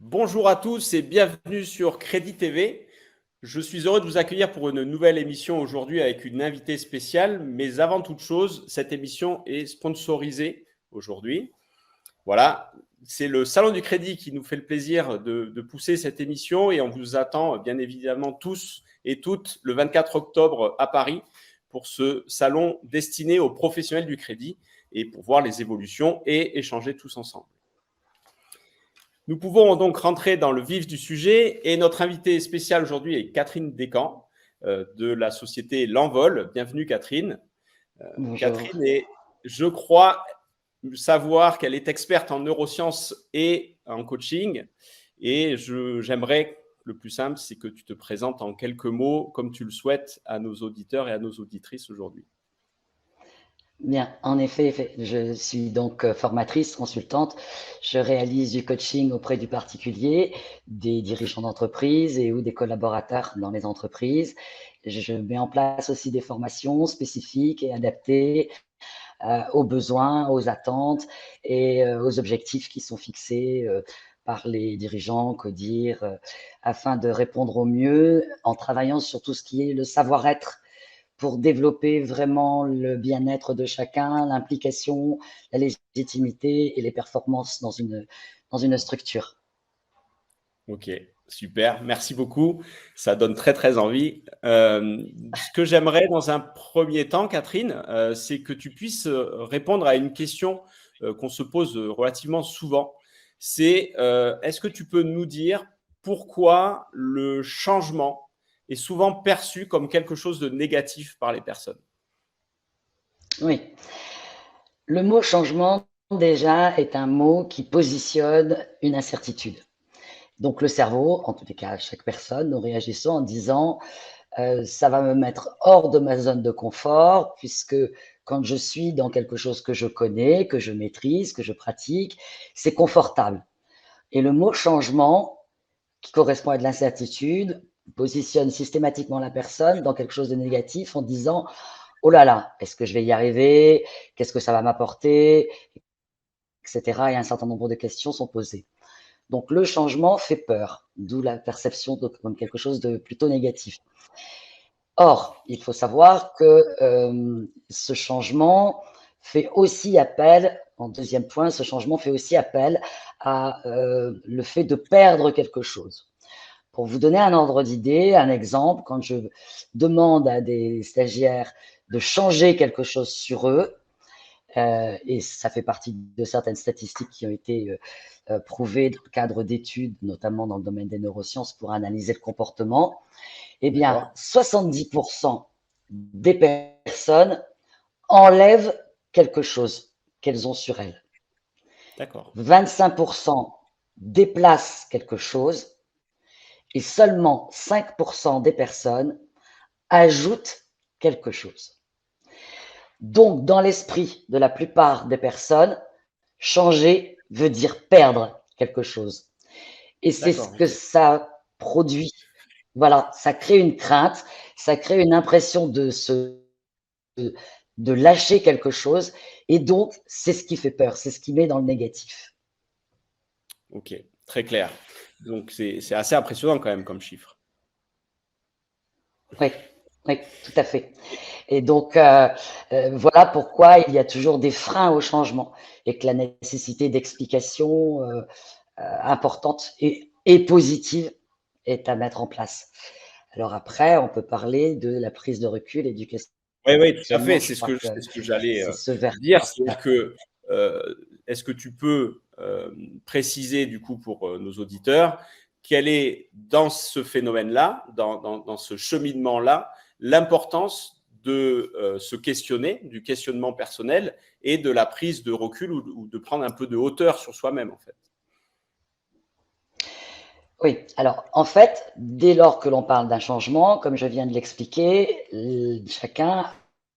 Bonjour à tous et bienvenue sur Crédit TV. Je suis heureux de vous accueillir pour une nouvelle émission aujourd'hui avec une invitée spéciale. Mais avant toute chose, cette émission est sponsorisée aujourd'hui. Voilà, c'est le Salon du Crédit qui nous fait le plaisir de pousser cette émission et on vous attend bien évidemment tous et toutes le 24 octobre à Paris pour ce salon destiné aux professionnels du crédit et pour voir les évolutions et échanger tous ensemble. Nous pouvons donc rentrer dans le vif du sujet et notre invitée spéciale aujourd'hui est Catherine Descamps de la société L'Envol. Bienvenue Catherine. Bonjour. Catherine est, je crois, savoir qu'elle est experte en neurosciences et en coaching et j'aimerais, le plus simple, c'est que tu te présentes en quelques mots comme tu le souhaites à nos auditeurs et à nos auditrices aujourd'hui. Bien, en effet, je suis donc formatrice, consultante. Je réalise du coaching auprès du particulier, des dirigeants d'entreprise et ou des collaborateurs dans les entreprises. Je mets en place aussi des formations spécifiques et adaptées aux besoins, aux attentes et aux objectifs qui sont fixés par les dirigeants, CODIR, afin de répondre au mieux en travaillant sur tout ce qui est le savoir-être pour développer vraiment le bien-être de chacun, l'implication, la légitimité et les performances dans une structure. Ok, super, merci beaucoup. Ça donne très très envie. Ce que j'aimerais dans un premier temps, Catherine, c'est que tu puisses répondre à une question qu'on se pose relativement souvent. C'est est-ce que tu peux nous dire pourquoi le changement est souvent perçu comme quelque chose de négatif par les personnes? Oui. Le mot changement, déjà, est un mot qui positionne une incertitude. Donc le cerveau, en tous les cas chaque personne, nous réagissons en disant ça va me mettre hors de ma zone de confort, puisque quand je suis dans quelque chose que je connais, que je maîtrise, que je pratique, c'est confortable. Et le mot changement, qui correspond à de l'incertitude, positionne systématiquement la personne dans quelque chose de négatif en disant oh là là, est-ce que je vais y arriver? Qu'est-ce que ça va m'apporter? Etc. Et un certain nombre de questions sont posées. Donc le changement fait peur, d'où la perception comme quelque chose de plutôt négatif. Or, il faut savoir que ce changement fait aussi appel, en deuxième point, ce changement fait aussi appel à le fait de perdre quelque chose. Pour vous donner un ordre d'idée, un exemple, quand je demande à des stagiaires de changer quelque chose sur eux, et ça fait partie de certaines statistiques qui ont été prouvées dans le cadre d'études, notamment dans le domaine des neurosciences, pour analyser le comportement, eh bien, 70% des personnes enlèvent quelque chose qu'elles ont sur elles. D'accord. 25% déplacent quelque chose et seulement 5% des personnes ajoutent quelque chose. Donc, dans l'esprit de la plupart des personnes, changer veut dire perdre quelque chose. Et c'est ce que Ok. ça produit. Voilà, ça crée une crainte, ça crée une impression de lâcher quelque chose. Et donc, c'est ce qui fait peur, c'est ce qui met dans le négatif. Ok, très clair. Donc c'est assez impressionnant quand même comme chiffre. Oui, oui, tout à fait. Et donc, voilà pourquoi il y a toujours des freins au changement et que la nécessité d'explications importantes et positives est à mettre en place. Alors après, on peut parler de la prise de recul et du Oui, oui, tout à questionnement. fait. Je C'est crois que ce que j'allais c'est ce vers dire. quoi. C'est que, est-ce que tu peux préciser, du coup, pour nos auditeurs, quelle est, dans ce phénomène-là, dans ce cheminement-là, l'importance de se questionner, du questionnement personnel et de la prise de recul ou de prendre un peu de hauteur sur soi-même, en fait. Oui, alors en fait, dès lors que l'on parle d'un changement, comme je viens de l'expliquer, chacun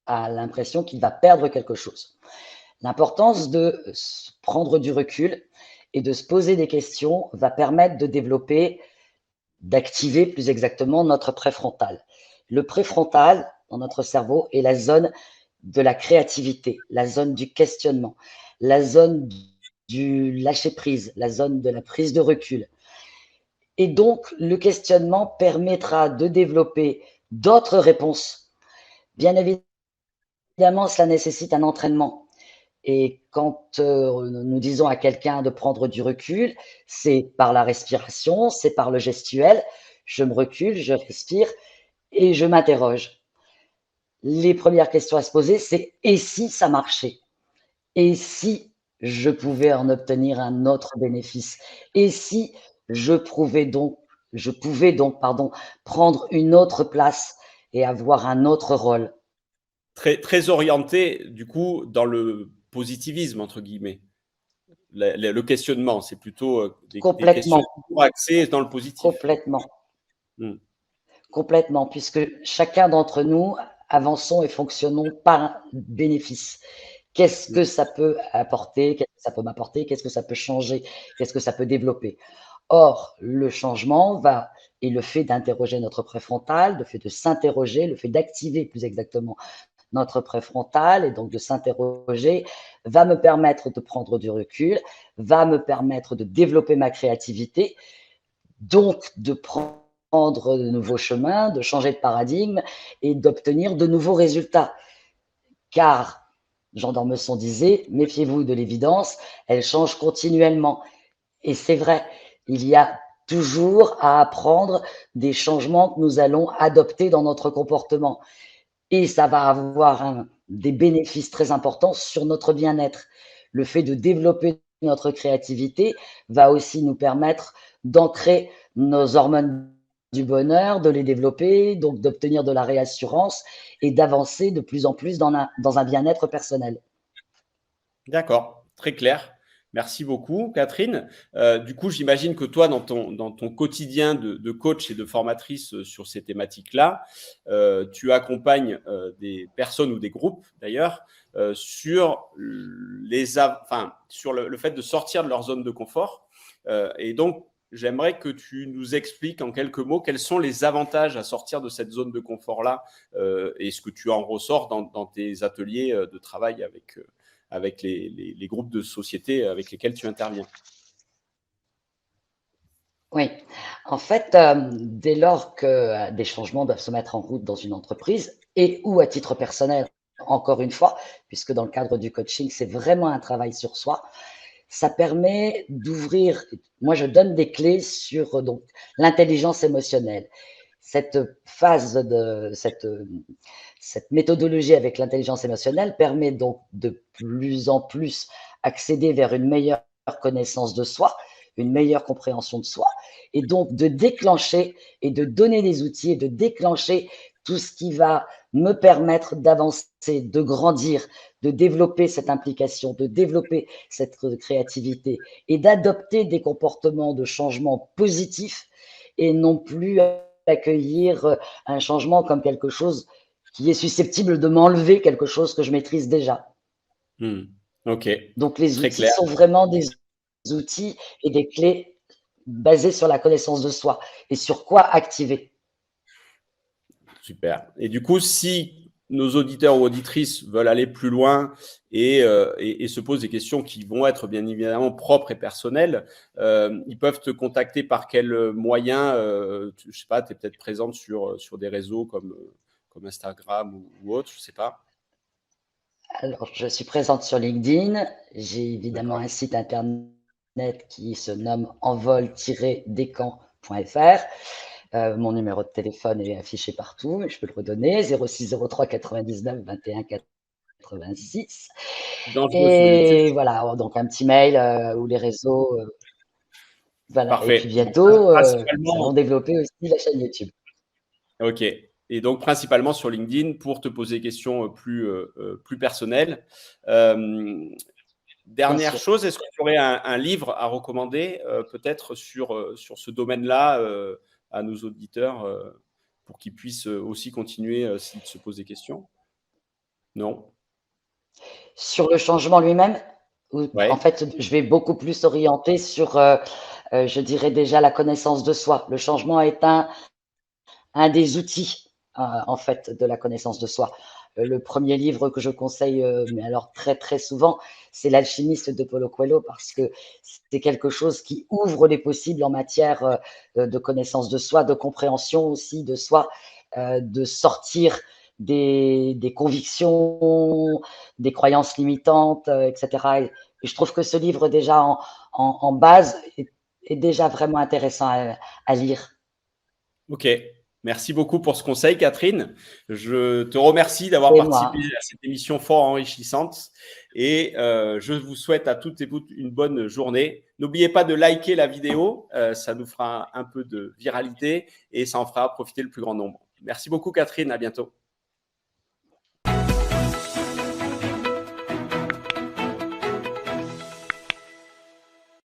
a l'impression qu'il va perdre quelque chose. L'importance de prendre du recul et de se poser des questions va permettre de développer, d'activer plus exactement notre préfrontal. Le préfrontal, dans notre cerveau, est la zone de la créativité, la zone du questionnement, la zone du lâcher-prise, la zone de la prise de recul, Et donc, le questionnement permettra de développer d'autres réponses. Bien évidemment, cela nécessite un entraînement. Et quand nous disons à quelqu'un de prendre du recul, c'est par la respiration, c'est par le gestuel. Je me recule, je respire et je m'interroge. Les premières questions à se poser, c'est et si ça marchait? Et si je pouvais en obtenir un autre bénéfice? Et si je pouvais donc, pardon, prendre une autre place et avoir un autre rôle? Très, très orienté, du coup, dans le positivisme, entre guillemets. Le questionnement, c'est plutôt des questions Complètement, toujours axées dans le positif. complètement, Hmm. complètement, puisque chacun d'entre nous avançons et fonctionnons par bénéfice. Qu'est-ce que ça peut apporter? Qu'est-ce que ça peut m'apporter? Qu'est-ce que ça peut changer? Qu'est-ce que ça peut développer? Or, le changement va et le fait d'interroger notre préfrontal, le fait de s'interroger, le fait d'activer plus exactement notre préfrontal et donc de s'interroger va me permettre de prendre du recul, va me permettre de développer ma créativité, donc de prendre de nouveaux chemins, de changer de paradigme et d'obtenir de nouveaux résultats. Car Jean d'Ormesson disait, méfiez-vous de l'évidence, elle change continuellement. Et c'est vrai, il y a toujours à apprendre des changements que nous allons adopter dans notre comportement. Et ça va avoir des bénéfices très importants sur notre bien-être. Le fait de développer notre créativité va aussi nous permettre d'ancrer nos hormones du bonheur, de les développer, donc d'obtenir de la réassurance et d'avancer de plus en plus dans un bien-être personnel. D'accord, très clair. Merci beaucoup, Catherine. Du coup, j'imagine que toi, dans ton quotidien de coach et de formatrice sur ces thématiques-là, tu accompagnes des personnes ou des groupes, d'ailleurs, sur enfin, sur le fait de sortir de leur zone de confort. Et donc, j'aimerais que tu nous expliques en quelques mots quels sont les avantages à sortir de cette zone de confort-là et ce que tu en ressors dans tes ateliers de travail avec les groupes de société avec lesquels tu interviens. Oui, en fait, dès lors que des changements doivent se mettre en route dans une entreprise et ou à titre personnel, encore une fois, puisque dans le cadre du coaching, c'est vraiment un travail sur soi, ça permet d'ouvrir. Moi, je donne des clés sur donc l'intelligence émotionnelle. Cette phase de cette méthodologie avec l'intelligence émotionnelle permet donc de plus en plus accéder vers une meilleure connaissance de soi, une meilleure compréhension de soi, et donc de déclencher et de donner des outils et de déclencher tout ce qui va me permettre d'avancer, de grandir, de développer cette implication, de développer cette créativité et d'adopter des comportements de changement positifs et non plus accueillir un changement comme quelque chose qui est susceptible de m'enlever quelque chose que je maîtrise déjà. Hmm. Ok, Donc les très outils clair, sont vraiment des outils et des clés basées sur la connaissance de soi et sur quoi activer. super. Et du coup, si nos auditeurs ou auditrices veulent aller plus loin et se posent des questions qui vont être bien évidemment propres et personnelles, ils peuvent te contacter par quel moyen je ne sais pas, tu es peut-être présente sur des réseaux comme Instagram ou autre, je ne sais pas. Alors, je suis présente sur LinkedIn. J'ai évidemment D'accord. un site internet qui se nomme envol-descamps.fr. Mon numéro de téléphone est affiché partout, je peux le redonner, 06 03 99 21 86. Dangereux sous le YouTube. Et voilà, donc un petit mail ou les réseaux. Voilà. Et puis Parfait. Donc, bientôt, nous principalement, allons développer aussi la chaîne YouTube. ok. Et donc, principalement sur LinkedIn pour te poser des questions plus personnelles. Euh, Bien Dernière sûr. chose, est-ce que tu aurais un livre à recommander, peut-être sur ce domaine-là, à nos auditeurs, pour qu'ils puissent aussi continuer s'ils se posent des questions? Non? Sur le changement lui-même, en Ouais. fait, je vais beaucoup plus orienter sur, je dirais déjà la connaissance de soi. Le changement est un des outils, en fait, de la connaissance de soi. Le premier livre que je conseille, mais alors très très souvent, c'est L'Alchimiste de Paulo Coelho, parce que c'est quelque chose qui ouvre les possibles en matière de connaissance de soi, de compréhension aussi de soi, de sortir des convictions, des croyances limitantes, etc. Et je trouve que ce livre déjà en base est déjà vraiment intéressant à lire. Ok, merci beaucoup pour ce conseil, Catherine. Je te remercie d'avoir Et participé moi, à cette émission fort enrichissante et je vous souhaite à toutes et toutes une bonne journée. N'oubliez pas de liker la vidéo, ça nous fera un peu de viralité et ça en fera profiter le plus grand nombre. Merci beaucoup, Catherine. À bientôt.